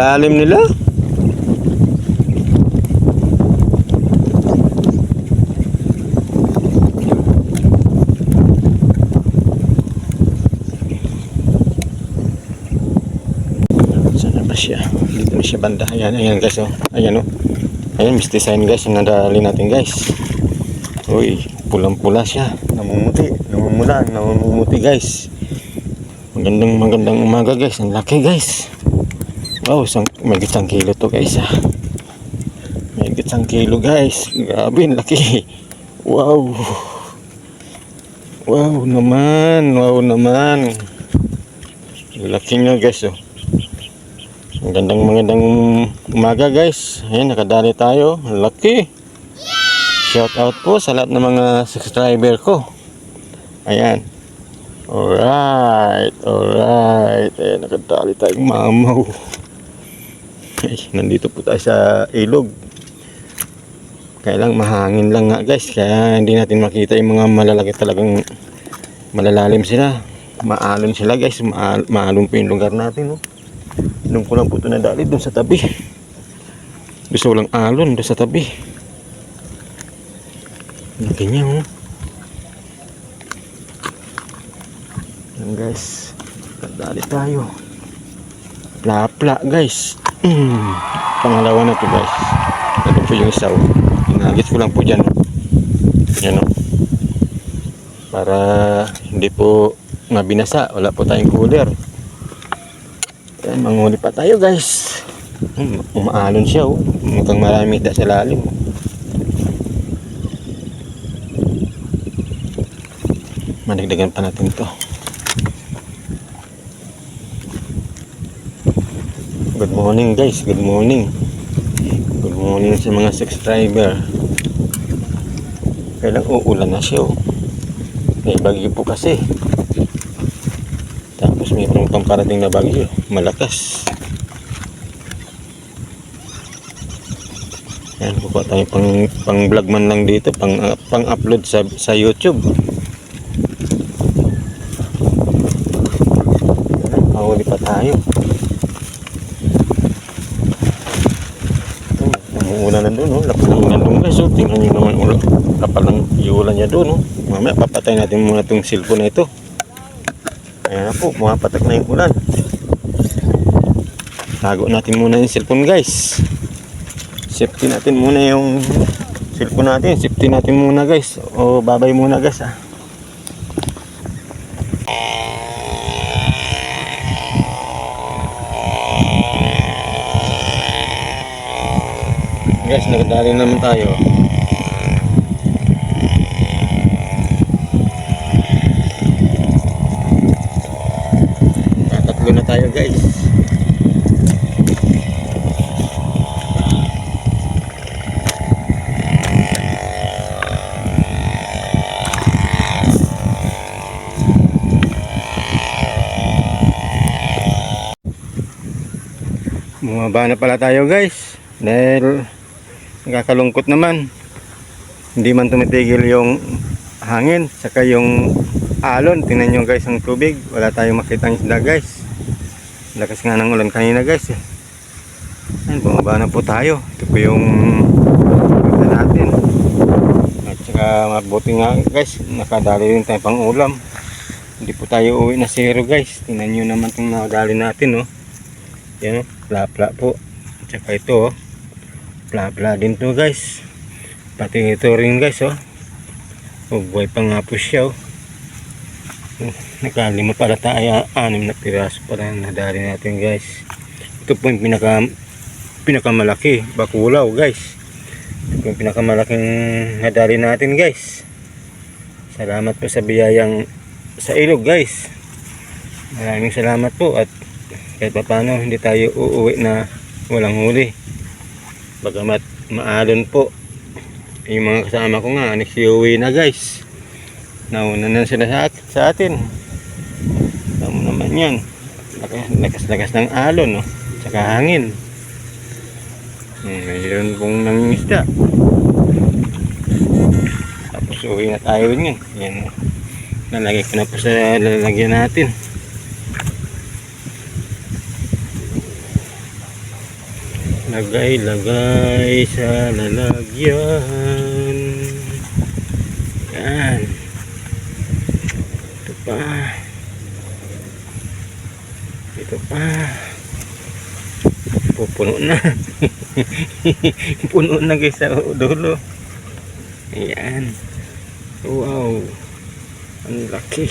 lalim nila. Sana ba siya? Dito na siya banda. Ayan, ayan guys, oh. Ayan, oh. Ayan, Mr. Sign guys, yung nadali natin guys. Uy, pulang-pula siya. Namumuti guys. Magandang umaga guys. Ang laki guys. Wow, may 1 kilo to guys, ah. May 1 kilo guys. Grabe, ang laki. Wow. Wow naman. Laki nyo guys, oh. Magandang umaga guys. Ayan, nakadali tayo. Laki. Shout out po sa lahat ng mga subscriber ko. Ayan. Alright. Ayan, nakadali tayong mamaw. Ay, nandito po tayo sa ilog. Kaya lang mahangin lang nga guys. Kaya hindi natin makita yung mga malalaki, talagang malalalim sila. Maalon sila guys. Maalon po yung lugar natin, oh. Doon ko lang po ito nadali, doon sa tabi. Gusto ko lang alon doon sa tabi. Ganyan, oh. Yan guys, nadali tayo. Plapla guys. Pangalawa na to guys. Ito po yung isaw. Inagit ko lang po dyan. Yan, oh. Para hindi po mabinasa. Wala po tayong cooler. Yan, manguli pa tayo guys. Umaalon siya, oh. Mukhang marami sa lalim. Madagdagan pa natin to. Good morning guys, good morning sa mga subscriber. Kailang uulan na siya, oh. May bagyo po kasi. Tapos may pamparating na bagyo, malakas. Yan, kukuha tayo pang vlog man lang dito, pang upload sa YouTube. Mahuli pa tayo. Umuulan na doon, oh. Lapal ng ulan doon guys, oh. Tingnan nyo naman, oh. Lapal ng ulan niya doon, oh. Mamaya papatay natin muna itong cellphone na ito. Ayan na po, mapatak na yung ulan. Tago natin muna yung cellphone guys. Safety natin muna yung cellphone natin. Safety natin muna guys. O babay muna guys, ah. Guys, nagdali naman tayo. Tatatlo na tayo guys. Bumaba na pala tayo guys. Dahil nakakalungkot naman, hindi man tumitigil yung hangin saka yung alon. Tingnan nyo guys ang tubig, wala tayong makita ng isda guys. Lakas nga ng ulan kanina guys, eh. Ayan, bumaba na po tayo. Ito po yung pagka natin. At saka mabuti nga guys, nakadali rin tayo pang ulam. Hindi po tayo uwi na zero guys. Tingnan nyo naman itong nakadali natin, oh. Yan, oh, plapla po. At saka ito, oh, plapla din to guys. Pati ito rin guys, oh. Buhay pa nga po siya, oh. Nakalima pala tayo, 6 na piraso para nadali natin guys. Ito po yung pinakamalaki, bakulaw guys. Ito po yung pinakamalaking nadali natin guys. Salamat po sa biyayang sa ilog guys. Maraming salamat po, at kahit pa paano hindi tayo uuwi na walang huli. Bagamat maalon po, yung mga kasama ko nga nagsiuwi na guys. Nauna na sila sa atin. Tama naman yan. Lakas ng alon, no? Tsaka hangin. Mayroon pong nangingisda. Tapos uwi na tayo niyan. Yan. Nalagay ko na po sa lalagyan natin. Lagay sa lalagyan. Yan. Ito pa. Ito pa. Pupuno na. Puno na guys sa dulo. Ayan. Wow. Ang laki.